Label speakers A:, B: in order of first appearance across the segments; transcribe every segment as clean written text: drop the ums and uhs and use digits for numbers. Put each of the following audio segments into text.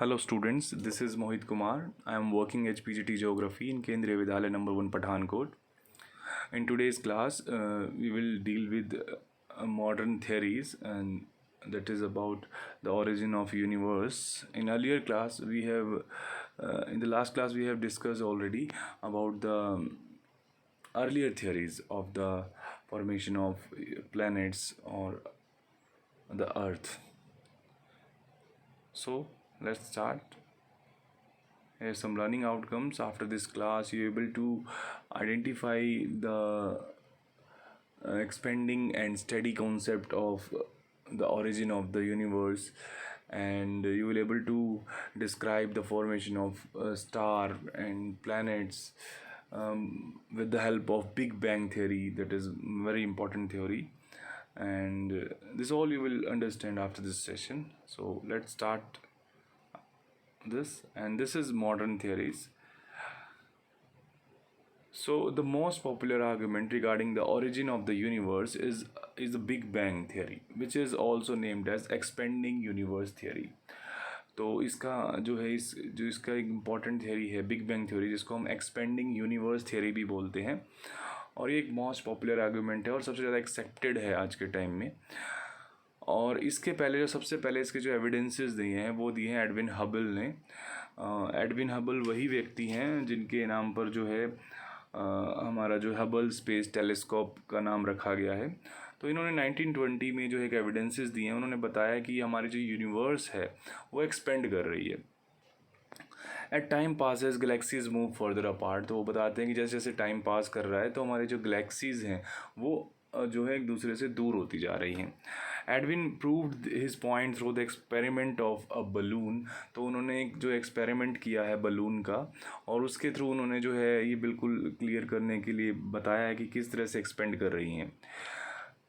A: Hello students, this is Mohit Kumar. I am working HPGT Geography in Kendriya Vidyalaya number 1 Pathankot. In today's class, we will deal with modern theories, and that is about the origin of universe. In earlier class, in the last class we have discussed already about the earlier theories of the formation of planets or the Earth. So let's start. Here's some learning outcomes. After this class, you're able to identify the expanding and steady concept of the origin of the universe, and you will able to describe the formation of a star and planets with the help of Big Bang theory. That is very important theory, and this all you will understand after this session. So let's start this, and this is modern theories. So the most popular argument regarding the origin of the universe is the Big Bang theory, which is also named as expanding universe theory. तो इसका जो इसका एक important theory है big bang theory, जिसको हम expanding universe theory भी बोलते हैं, और ये एक मोस्ट पॉपुलर आर्गूमेंट है और सबसे ज़्यादा एक्सेप्टेड है आज के टाइम में। और इसके पहले सबसे पहले इसके जो एविडेंसेस दिए हैं वो दिए हैं एडविन हबल ने। एडविन हबल वही व्यक्ति हैं जिनके नाम पर जो है हमारा जो हबल स्पेस टेलीस्कोप का नाम रखा गया है। तो इन्होंने 1920 में जो एक एविडेंसेस दिए हैं, उन्होंने बताया कि हमारी जो यूनिवर्स है वो एक्सपेंड कर रही है। At time passes galaxies move further apart. तो वो बताते हैं कि जैसे जैसे टाइम पास कर रहा है तो हमारी जो गैलेक्सीज हैं वो जो है एक दूसरे से दूर होती जा रही हैं। Edwin proved his point through the experiment of a balloon. तो उन्होंने एक जो एक्सपेरिमेंट किया है बलून का, और उसके थ्रू उन्होंने जो है ये बिल्कुल क्लियर करने के लिए बताया है कि किस तरह से एक्सपेंड कर रही हैं।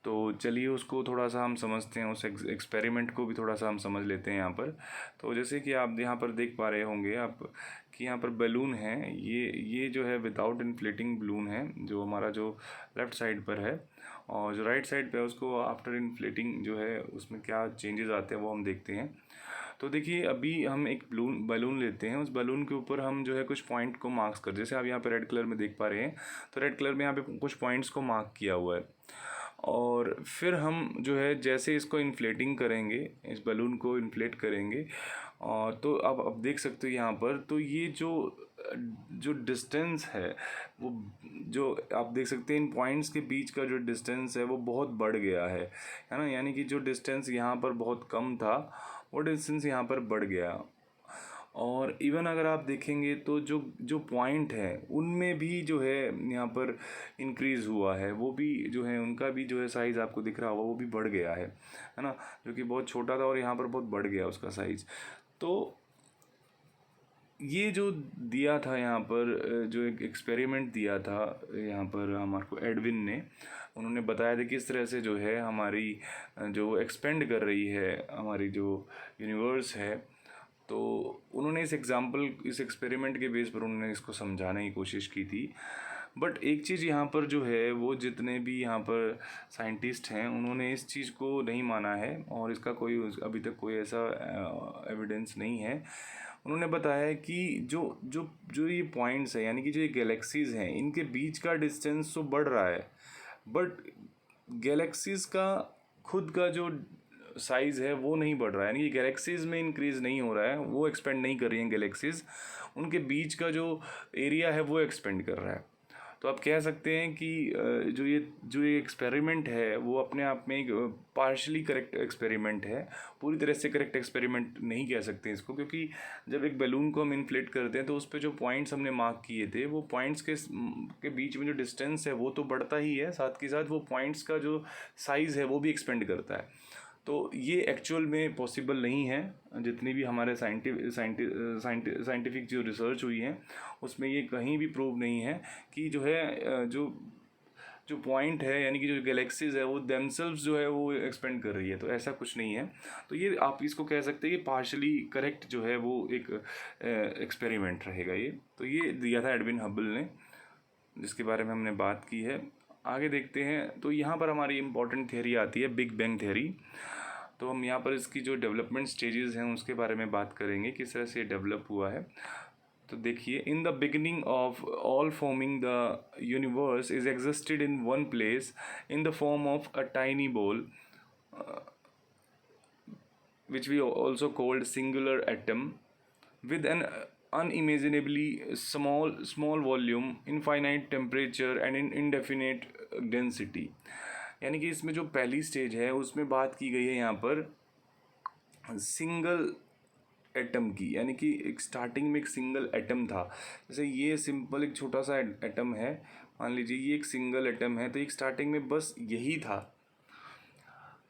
A: तो चलिए उसको थोड़ा सा हम समझते हैं, उस एक्सपेरिमेंट को भी थोड़ा सा हम समझ लेते हैं यहाँ पर। तो जैसे कि आप यहाँ पर देख पा रहे होंगे आप कि यहाँ पर बलून है, ये जो है विदाउट इन्फ्लेटिंग बलून है जो हमारा जो लेफ़्ट साइड पर है, और जो राइट साइड पे है उसको आफ्टर इन्फ्लेटिंग जो है उसमें क्या चेंजेस आते हैं वो हम देखते हैं। तो देखिए अभी हम एक बलून लेते हैं, उस बलून के ऊपर हम जो है कुछ पॉइंट को मार्क्स कर, जैसे आप यहाँ पर रेड कलर में देख पा रहे हैं, तो रेड कलर में यहाँ पे कुछ पॉइंट्स को मार्क किया हुआ है। और फिर हम जो है जैसे इसको इन्फ्लेटिंग करेंगे, इस बलून को इन्फ्लेट करेंगे, और तो अब देख सकते हो यहाँ पर, तो ये जो डिस्टेंस है वो जो आप देख सकते हैं इन पॉइंट्स के बीच का जो डिस्टेंस है वो बहुत बढ़ गया है ना। यानी कि जो डिस्टेंस यहाँ पर बहुत कम था वो डिस्टेंस यहाँ पर बढ़ गया। और इवन अगर आप देखेंगे तो जो जो पॉइंट है उनमें भी जो है यहाँ पर इंक्रीज़ हुआ है, वो भी जो है उनका भी जो है साइज़ आपको दिख रहा होगा वो भी बढ़ गया है ना, जो कि बहुत छोटा था और यहाँ पर बहुत बढ़ गया उसका साइज़। तो ये जो दिया था यहाँ पर, जो एक एक्सपेरिमेंट दिया था यहाँ पर हमारे को एडविन ने, उन्होंने बताया था किस तरह से जो है हमारी जो एक्सपेंड कर रही है हमारी जो यूनिवर्स है। तो उन्होंने इस एक्सपेरिमेंट के बेस पर उन्होंने इसको समझाने की कोशिश की थी। बट एक चीज़ यहाँ पर जो है वो जितने भी यहाँ पर साइंटिस्ट हैं उन्होंने इस चीज़ को नहीं माना है, और इसका कोई अभी तक कोई ऐसा एविडेंस नहीं है। उन्होंने बताया कि जो जो जो ये पॉइंट्स हैं यानी कि जो ये गैलेक्सीज़ हैं इनके बीच का डिस्टेंस तो बढ़ रहा है, बट गैलेक्सीज़ का खुद का जो साइज़ है वो नहीं बढ़ रहा है, यानी कि गैलेक्सीज़ में इंक्रीज़ नहीं हो रहा है, वो एक्सपेंड नहीं कर रही हैं गैलेक्सीज़, उनके बीच का जो एरिया है वो एक्सपेंड कर रहा है। तो आप कह सकते हैं कि जो ये एक्सपेरिमेंट है वो अपने आप में एक पार्शली करेक्ट एक्सपेरिमेंट है, पूरी तरह से करेक्ट एक्सपेरिमेंट नहीं कह सकते इसको, क्योंकि जब एक बैलून को हम इन्फ्लेट करते हैं तो उस पर जो पॉइंट्स हमने मार्क किए थे वो पॉइंट्स के बीच में जो डिस्टेंस है वो तो बढ़ता ही है, साथ के साथ वो पॉइंट्स का जो साइज़ है वो भी एक्सपेंड करता है। तो ये एक्चुअल में पॉसिबल नहीं है। जितनी भी हमारे साइंटिफिक जो रिसर्च हुई है उसमें ये कहीं भी प्रूव नहीं है कि जो है जो पॉइंट है यानी कि जो गैलेक्सीज है वो देमसेल्व्स जो है वो एक्सपेंड कर रही है, तो ऐसा कुछ नहीं है। तो ये आप इसको कह सकते हैं कि पार्शली करेक्ट जो है वो एक एक्सपेरिमेंट रहेगा ये। तो ये दिया था एडविन हबल ने, जिसके बारे में हमने बात की है। आगे देखते हैं, तो यहाँ पर हमारी इम्पोर्टेंट थियरी आती है बिग बैंग थियरी। तो हम यहाँ पर इसकी जो डेवलपमेंट स्टेजेस हैं उसके बारे में बात करेंगे, किस तरह से डेवलप हुआ है। तो देखिए, in the beginning of all forming the universe is existed in one place in the form of a tiny ball which we also called singular atom with an unimaginably small volume, infinite temperature and indefinite density। यानी कि इसमें जो पहली stage है उसमें बात की गई है यहाँ पर सिंगल एटम की, यानी कि एक स्टार्टिंग में एक सिंगल एटम था। जैसे ये सिंपल एक छोटा सा एटम है, मान लीजिए ये एक सिंगल एटम है, तो एक स्टार्टिंग में बस यही था।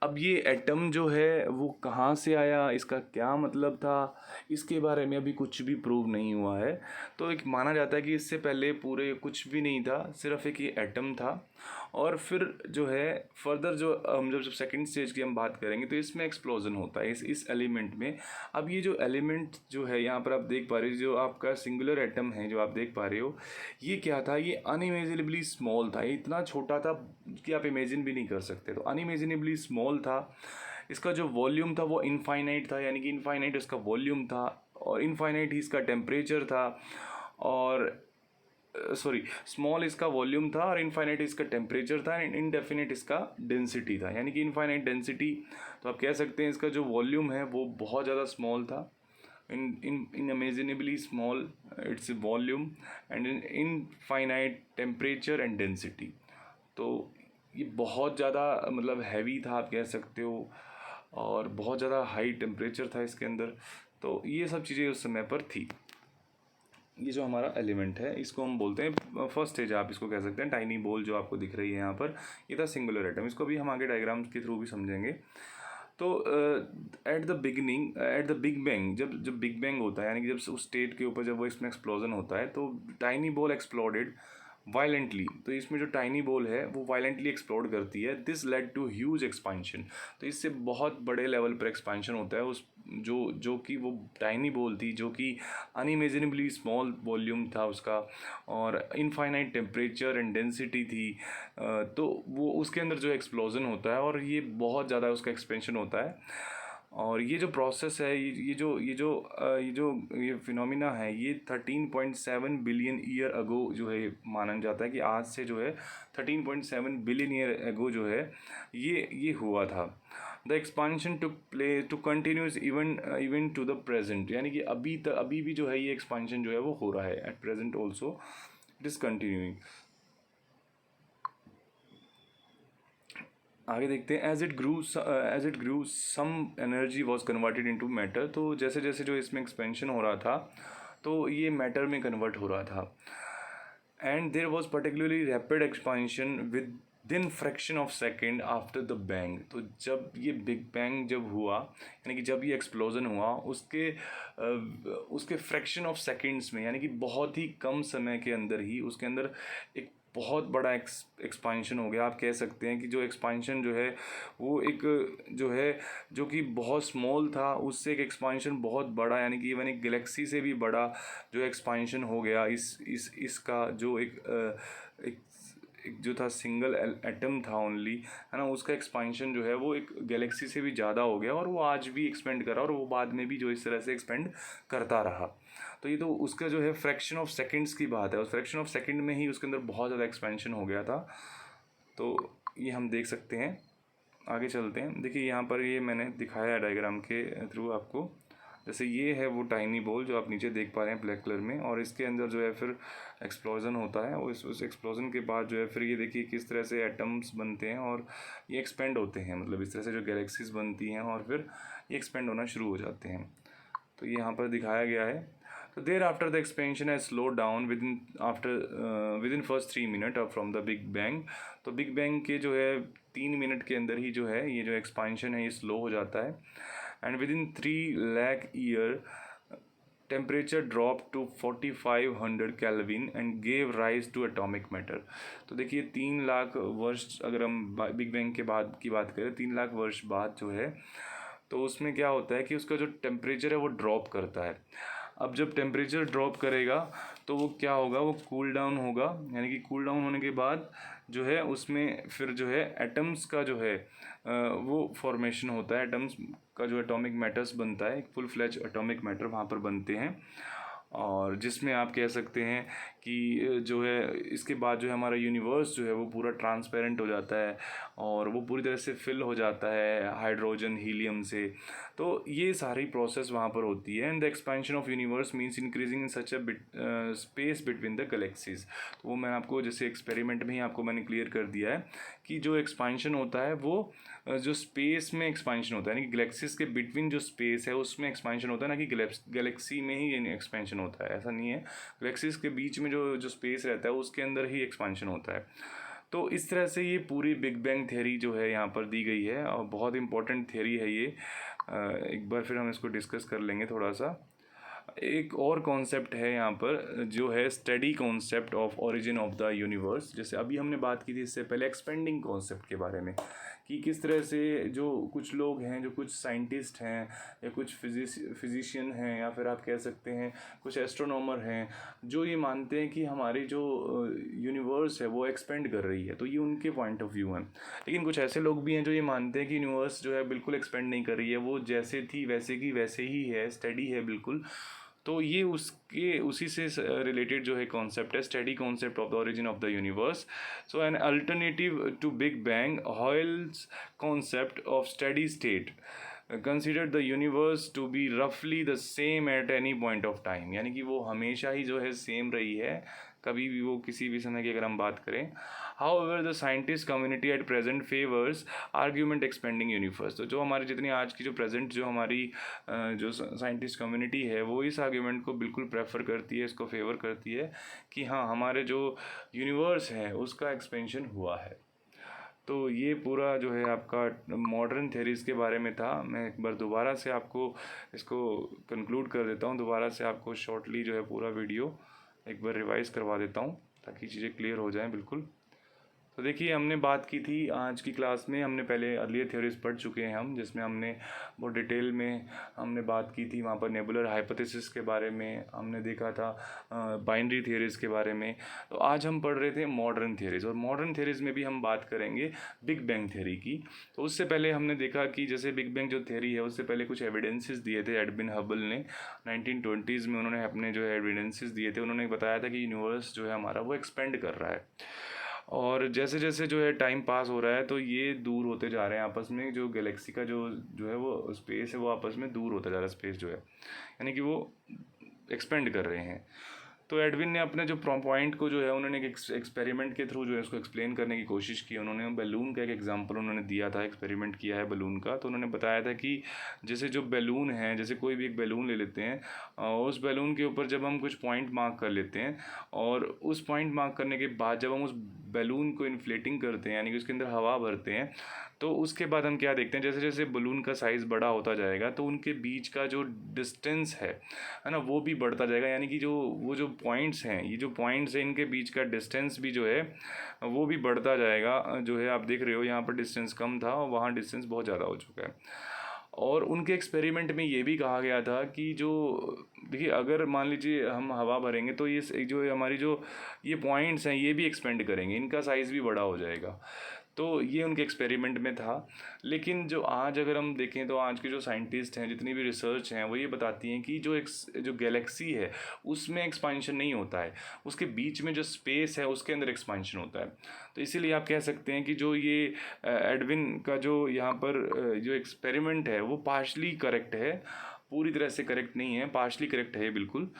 A: अब ये एटम जो है वो कहाँ से आया, इसका क्या मतलब था, इसके बारे में अभी कुछ भी प्रूव नहीं हुआ है। तो एक माना जाता है कि इससे पहले पूरे कुछ भी नहीं था, सिर्फ एक ये एटम था। और फिर जो है फर्दर जो हम जब सेकंड स्टेज की हम बात करेंगे तो इसमें एक्सप्लोजन होता है इस एलिमेंट में। अब ये जो एलिमेंट जो है यहाँ पर आप देख पा रहे हो, जो आपका सिंगुलर एटम है जो आप देख पा रहे हो, ये क्या था, ये अनइमेजिनेबली स्मॉल था। ये इतना छोटा था कि आप इमेजिन भी नहीं कर सकते। तो अनइमेजिनेबली स्मॉल था। इसका जो वॉल्यूम था वो इनफाइनाइट था, यानी कि इनफाइनाइट इसका वॉल्यूम था और इनफाइनाइट ही इसका टेम्परेचर था। और सॉरी, स्मॉल इसका वॉल्यूम था और इनफाइनाइट इसका टेम्परेचर था एंड इनडेफिनिट इसका डेंसिटी था, यानी कि इनफाइनाइट डेंसिटी। तो आप कह सकते हैं इसका जो वॉल्यूम है वो बहुत ज़्यादा स्मॉल था, in imaginably small its volume and infinite temperature and density. तो ये बहुत ज़्यादा मतलब हैवी था आप कह सकते हो, और बहुत ज़्यादा हाई टेम्परेचर था इसके अंदर। तो ये सब चीज़ें उस समय पर थी। ये जो हमारा एलिमेंट है इसको हम बोलते हैं फर्स्ट स्टेज, आप इसको कह सकते हैं टाइनी बॉल जो आपको दिख रही है यहाँ पर, ये था सिंगुलर एटम। इसको भी हम आगे डायग्राम के थ्रू भी समझेंगे। तो एट द बिग बैंग, जब बिग बैंग होता है, यानी कि जब उस स्टेट के ऊपर जब वो इसमें एक्सप्लोजन होता है तो टाइनी बॉल एक्सप्लोडेड वायलेंटली। तो इसमें जो टाइनी बॉल है वो वायलेंटली एक्सप्लोड करती है। This led to huge expansion. तो इससे बहुत बड़े लेवल पर एक्सपांशन होता है उस जो कि वो टाइनी बॉल थी, जो कि अनइमेजिनेबली स्मॉल वॉल्यूम था उसका और इनफाइनाइट टेम्परेचर एंड डेंसिटी थी। तो वो उसके अंदर जो एक्सप्लोजन होता है और ये बहुत ज़्यादा उसका एक्सपेंशन होता है। और ये जो प्रोसेस है, ये फिनोमिना है, ये 13.7 बिलियन ईयर अगो जो है माना जाता है कि आज से जो है 13.7 बिलियन ईयर अगो जो है ये हुआ था। The expansion to continues even to the present, यानी कि अभी भी जो है ये एक्सपांशन जो है वो हो रहा है at present also it is continuing. आगे देखते हैं, as it grew some energy was converted into matter. तो जैसे जैसे जो इसमें एक्सपेंशन हो रहा था तो ये मैटर में कन्वर्ट हो रहा था। And there was particularly rapid expansion within fraction of second after the bang. तो जब ये बिग बैंग जब हुआ, यानी कि जब ये एक्सप्लोजन हुआ उसके फ्रैक्शन ऑफ सेकेंड्स में, यानी कि बहुत ही कम समय के अंदर ही उसके अंदर एक बहुत बड़ा एक्सपांशन हो गया। आप कह सकते हैं कि जो एक्सपांशन जो है वो एक जो है जो कि बहुत स्मॉल था उससे एक एक्सपांशन बहुत बड़ा, यानी कि इवन एक गैलेक्सी से भी बड़ा जो एक्सपांशन हो गया इसका जो एक जो था सिंगल एटम था ओनली, है ना, उसका एक्सपांशन जो है वो एक गैलेक्सी से भी ज़्यादा हो गया और वो आज भी एक्सपेंड कर रहा और वो बाद में भी जो इस तरह से एक्सपेंड करता रहा। तो ये तो उसका जो है फ्रैक्शन ऑफ सेकंड्स की बात है, उस फ्रैक्शन ऑफ सेकंड में ही उसके अंदर बहुत ज़्यादा एक्सपेंशन हो गया था। तो ये हम देख सकते हैं। आगे चलते हैं। देखिए यहाँ पर ये मैंने दिखाया है डायग्राम के थ्रू आपको। जैसे ये है वो टाइनी बॉल जो आप नीचे देख पा रहे हैं ब्लैक कलर में, और इसके अंदर जो है फिर एक्सप्लोजन होता है। और उस एक्सप्लोजन के बाद जो है फिर ये देखिए किस तरह से एटम्स बनते हैं और ये एक्सपेंड होते हैं, मतलब इस तरह से जो गैलेक्सीज बनती हैं और फिर ये एक्सपेंड होना शुरू हो जाते हैं। तो ये यहाँ पर दिखाया गया है। तो there after the expansion has slow down with in first 3 minute from the big bang. तो बिग बैंग के जो है 3 मिनट के अंदर ही जो है ये जो एक्सपांशन है ये स्लो हो जाता है। And within 3 lakh year temperature drop to 4500 kelvin and gave rise to atomic matter. तो देखिए 3 लाख वर्ष अगर हम बिग बैंग के बाद की बात करें, 3 लाख वर्ष बाद जो है तो उसमें क्या होता है कि उसका जो टेम्परेचर है वो ड्रॉप करता है। अब जब टेम्परेचर ड्रॉप करेगा तो वो क्या होगा, वो कूल डाउन होगा, यानी कि कूल डाउन होने के बाद जो है उसमें फिर जो है एटम्स का जो है वो फॉर्मेशन होता है, एटम्स का जो एटॉमिक मैटर्स बनता है, एक फुल फ्लैज एटॉमिक मैटर वहाँ पर बनते हैं। और जिसमें आप कह सकते हैं कि जो है इसके बाद जो है हमारा यूनिवर्स जो है वो पूरा ट्रांसपेरेंट हो जाता है और वो पूरी तरह से फिल हो जाता है हाइड्रोजन हीलियम से। तो ये सारी प्रोसेस वहाँ पर होती है। And the expansion of universe means increasing in such a space between the galaxies. तो वो मैं आपको जैसे एक्सपेरिमेंट में ही आपको मैंने क्लियर कर दिया है कि जो एक्सपेंशन होता है वो जो स्पेस में एक्सपेंशन होता है, यानी कि गैलेक्सीज के बिटवीन जो स्पेस है उसमें एक्सपेंशन होता है, ना कि गैलेक्सी में ही एक्सपेंशन होता है, ऐसा नहीं है। गैलेक्सीज के बीच में जो जो स्पेस रहता है उसके अंदर ही एक्सपेंशन होता है। तो इस तरह से ये पूरी बिग बैंग थ्योरी जो है यहाँ पर दी गई है और बहुत इंपॉर्टेंट थ्योरी है ये। एक बार फिर हम इसको डिस्कस कर लेंगे थोड़ा सा। एक और कॉन्सेप्ट है यहाँ पर जो है study concept of origin of the universe. जैसे अभी हमने बात की थी इससे पहले एक्सपेंडिंग कॉन्सेप्ट के बारे में कि किस तरह से जो कुछ लोग हैं, जो कुछ साइंटिस्ट हैं या कुछ फिजिशियन हैं या फिर आप कह सकते हैं कुछ एस्ट्रोनॉमर हैं, जो ये मानते हैं कि हमारी जो यूनिवर्स है वो एक्सपेंड कर रही है। तो ये उनके पॉइंट ऑफ व्यू हैं। लेकिन कुछ ऐसे लोग भी हैं जो ये मानते हैं कि यूनिवर्स जो है बिल्कुल एक्सपेंड नहीं कर रही है, वो जैसे थी वैसे की वैसे ही है, स्टडी है बिल्कुल। तो ये उसी से रिलेटेड जो है कॉन्सेप्ट है, study concept of the origin of the universe. So an alternative to big bang, Hoyle's concept of study state consider the universe to be रफली the same at any point of time, यानी कि वो हमेशा ही जो है same रही है, कभी भी वो किसी भी समय की अगर हम बात करें। However the scientist community at present favours argument expanding universe. तो जो हमारी जितनी आज की जो प्रेजेंट जो हमारी जो साइंटिस्ट कम्युनिटी है वो इस आर्ग्यूमेंट को बिल्कुल प्रेफर करती है, इसको फेवर करती है कि हाँ हमारे जो यूनिवर्स है उसका एक्सपेंशन हुआ है। तो ये पूरा जो है आपका मॉडर्न थ्योरीज़ के बारे में था। मैं एक बार दोबारा से आपको इसको कंक्लूड कर देता हूँ, दोबारा से आपको शॉर्टली जो है पूरा वीडियो एक बार रिवाइज़ करवा देता हूँ ताकि चीज़ें क्लियर हो जाएं बिल्कुल। तो देखिए हमने बात की थी आज की क्लास में, हमने पहले अर्लियर थ्योरीज पढ़ चुके हैं हम, जिसमें हमने बहुत डिटेल में हमने बात की थी। वहाँ पर नेबुलर हाइपोथेसिस के बारे में हमने देखा था, बाइनरी थ्योरीज के बारे में। तो आज हम पढ़ रहे थे मॉडर्न थ्योरीज, और मॉडर्न थ्योरीज में भी हम बात करेंगे बिग बैंग थ्योरी की। तो उससे पहले हमने देखा कि जैसे बिग बैंग जो थ्योरी है उससे पहले कुछ एविडेंसेस दिए थे एडविन हबल ने 1920s में। उन्होंने अपने जो है एविडेंसेस दिए थे, उन्होंने बताया था कि यूनिवर्स जो है हमारा वो एक्सपेंड कर रहा है। और जैसे जैसे जो है टाइम पास हो रहा है तो ये दूर होते जा रहे हैं आपस में, जो गैलेक्सी का जो जो है वो स्पेस है वो आपस में दूर होता जा रहा है, स्पेस जो है यानी कि वो एक्सपेंड कर रहे हैं। तो एडविन ने अपने जो पॉइंट को जो है उन्होंने एक एक्सपेरिमेंट के थ्रू जो है उसको एक्सप्लेन करने की कोशिश की। उन्होंने बैलून का एक एग्जांपल उन्होंने दिया था, एक्सपेरिमेंट किया है बैलून का। तो उन्होंने बताया था कि जैसे जो बैलून है, जैसे कोई भी एक बैलून ले लेते हैं और उस बैलून के ऊपर जब हम कुछ पॉइंट मार्क कर लेते हैं और उस पॉइंट मार्क करने के बाद जब हम उस बैलून को इन्फ्लेटिंग करते हैं यानी कि उसके अंदर हवा भरते हैं, तो उसके बाद हम क्या देखते हैं, जैसे जैसे बलून का साइज़ बड़ा होता जाएगा तो उनके बीच का जो डिस्टेंस है ना वो भी बढ़ता जाएगा। यानी कि जो वो जो पॉइंट्स हैं, ये जो पॉइंट्स हैं इनके बीच का डिस्टेंस भी जो है वो भी बढ़ता जाएगा। जो है आप देख रहे हो यहाँ पर डिस्टेंस कम था और वहाँ डिस्टेंस बहुत ज़्यादा हो चुका है। और उनके एक्सपेरिमेंट में ये भी कहा गया था कि जो देखिए अगर मान लीजिए हम हवा भरेंगे तो ये जो हमारी जो ये पॉइंट्स हैं ये भी एक्सपेंड करेंगे, इनका साइज़ भी बड़ा हो जाएगा। तो ये उनके एक्सपेरिमेंट में था। लेकिन जो आज अगर हम देखें तो आज के जो साइंटिस्ट हैं, जितनी भी रिसर्च हैं, वो ये बताती हैं कि जो गैलेक्सी है उसमें एक्सपेंशन नहीं होता है, उसके बीच में जो स्पेस है उसके अंदर एक्सपेंशन होता है। तो इसीलिए आप कह सकते हैं कि जो ये एडविन का जो यहाँ पर जो एक्सपेरिमेंट है वो पार्शली करेक्ट है, पूरी तरह से करेक्ट नहीं है, पार्शली करेक्ट है बिल्कुल।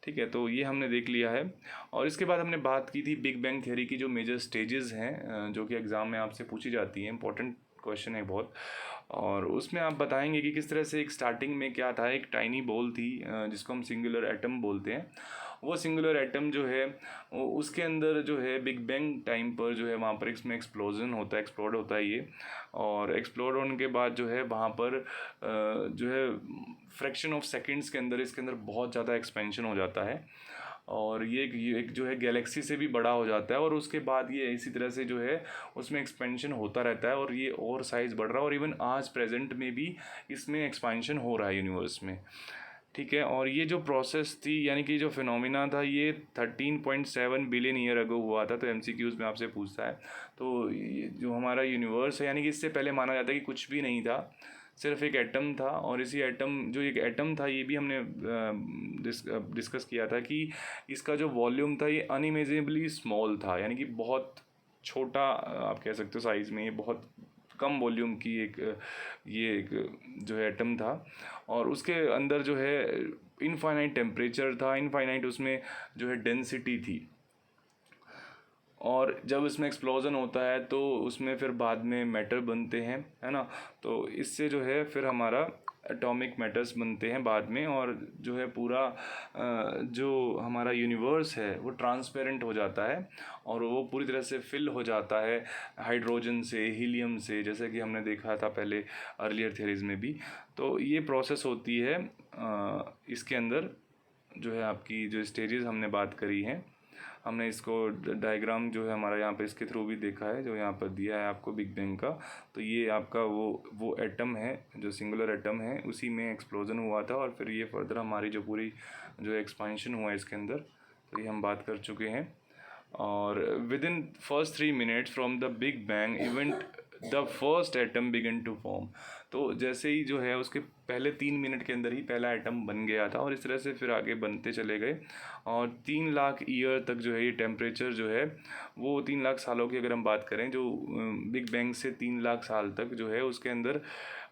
A: ठीक है, तो ये हमने देख लिया है। और इसके बाद हमने बात की थी बिग बैंग थ्योरी की जो मेजर स्टेजेस हैं जो कि एग्ज़ाम में आपसे पूछी जाती हैं, इंपॉर्टेंट क्वेश्चन है बहुत। और उसमें आप बताएंगे कि किस तरह से एक स्टार्टिंग में क्या था, एक टाइनी बॉल थी जिसको हम सिंगुलर एटम बोलते हैं। वो सिंगुलर एटम जो है उसके अंदर जो है बिग बैंग टाइम पर जो है वहाँ पर इसमें एक्सप्लोजन होता है, एक्सप्लोड होता है ये। और एक्सप्लोड होने के बाद जो है वहाँ पर जो है फ्रैक्शन ऑफ सेकंड्स के अंदर इसके अंदर बहुत ज़्यादा एक्सपेंशन हो जाता है और ये एक जो है गैलेक्सी से भी बड़ा हो जाता है। और उसके बाद ये इसी तरह से जो है उसमें एक्सपेंशन होता रहता है और ये और साइज़ बढ़ रहा है और इवन आज प्रेजेंट में भी इसमें एक्सपेंशन हो रहा है यूनिवर्स में। ठीक है। और ये जो प्रोसेस थी यानी कि जो फिनोमिना था ये 13.7 बिलियन ईयर अगो हुआ था। तो एमसीक्यूज़ में आपसे पूछता है। तो ये जो हमारा यूनिवर्स है यानी कि इससे पहले माना जाता है कि कुछ भी नहीं था, सिर्फ एक एटम था। और इसी एटम जो एक एटम था ये भी हमने डिस्कस किया था कि इसका जो वॉल्यूम था ये अनइमेजिनेबली स्मॉल था, यानी कि बहुत छोटा आप कह सकते हो साइज़ में, ये बहुत कम वॉल्यूम की ये एक जो है एटम था। और उसके अंदर जो है इनफाइनाइट टेम्परेचर था, इनफाइनाइट उसमें जो है डेंसिटी थी। और जब इसमें एक्सप्लोजन होता है तो उसमें फिर बाद में मैटर बनते हैं, है ना। तो इससे जो है फिर हमारा एटॉमिक मैटर्स बनते हैं बाद में। और जो है पूरा जो हमारा यूनिवर्स है वो ट्रांसपेरेंट हो जाता है और वो पूरी तरह से फिल हो जाता है हाइड्रोजन से, हीलियम से, जैसे कि हमने देखा था पहले अर्लियर थ्योरीज में भी। तो ये प्रोसेस होती है इसके अंदर जो है आपकी जो स्टेजेस हमने बात करी हैं, हमने इसको डायग्राम जो है हमारा यहाँ पे इसके थ्रू भी देखा है, जो यहाँ पर दिया है आपको बिग बैंग का। तो ये आपका वो एटम है जो सिंगुलर एटम है, उसी में एक्सप्लोजन हुआ था और फिर ये फर्दर हमारी जो पूरी जो एक्सपांशन हुआ है इसके अंदर, तो ये हम बात कर चुके हैं। और within first 3 minutes from the big bang event the first atom began to form. तो जैसे ही जो है उसके पहले 3 मिनट के अंदर ही पहला एटम बन गया था और इस तरह से फिर आगे बनते चले गए। और 3 लाख ईयर तक जो है ये टेम्परेचर जो है वो 3 लाख सालों की अगर हम बात करें, जो बिग बैंग से 3 लाख साल तक जो है उसके अंदर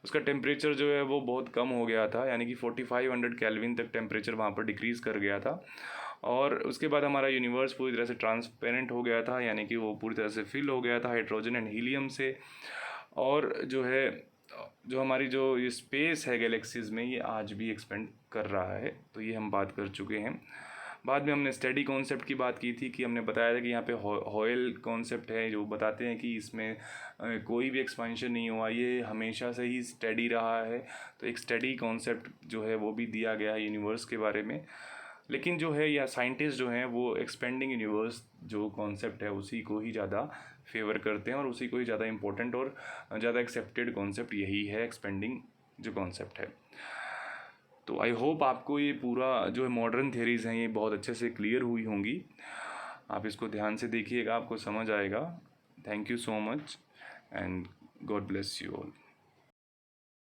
A: उसका टेम्परेचर जो है वो बहुत कम हो गया था, यानी कि 4500 केल्विन तक टेम्परेचर वहाँ पर डिक्रीज़ कर गया था। और उसके बाद हमारा यूनिवर्स पूरी तरह से ट्रांसपेरेंट हो गया था, यानी कि वो पूरी तरह से फिल हो गया था हाइड्रोजन एंड हीलियम से। और जो है जो हमारी जो ये स्पेस है गैलेक्सीज़ में, ये आज भी एक्सपेंड कर रहा है। तो ये हम बात कर चुके हैं। बाद में हमने स्टडी कॉन्सेप्ट की बात की थी कि हमने बताया था कि यहाँ पे हॉयल कॉन्सेप्ट है जो बताते हैं कि इसमें कोई भी एक्सपेंशन नहीं हुआ, ये हमेशा से ही स्टडी रहा है। तो एक स्टडी कॉन्सेप्ट जो है वो भी दिया गया है यूनिवर्स के बारे में। लेकिन जो है या साइंटिस्ट जो हैं वो एक्सपेंडिंग यूनिवर्स जो कॉन्सेप्ट है उसी को ही ज़्यादा फेवर करते हैं और उसी को ही ज़्यादा इम्पोर्टेंट और ज़्यादा एक्सेप्टेड कॉन्सेप्ट यही है, एक्सपेंडिंग जो कॉन्सेप्ट है। तो आई होप आपको ये पूरा जो है मॉडर्न थियरीज़ हैं ये बहुत अच्छे से क्लियर हुई होंगी। आप इसको ध्यान से देखिएगा, आपको समझ आएगा। Thank you so much and God bless you all.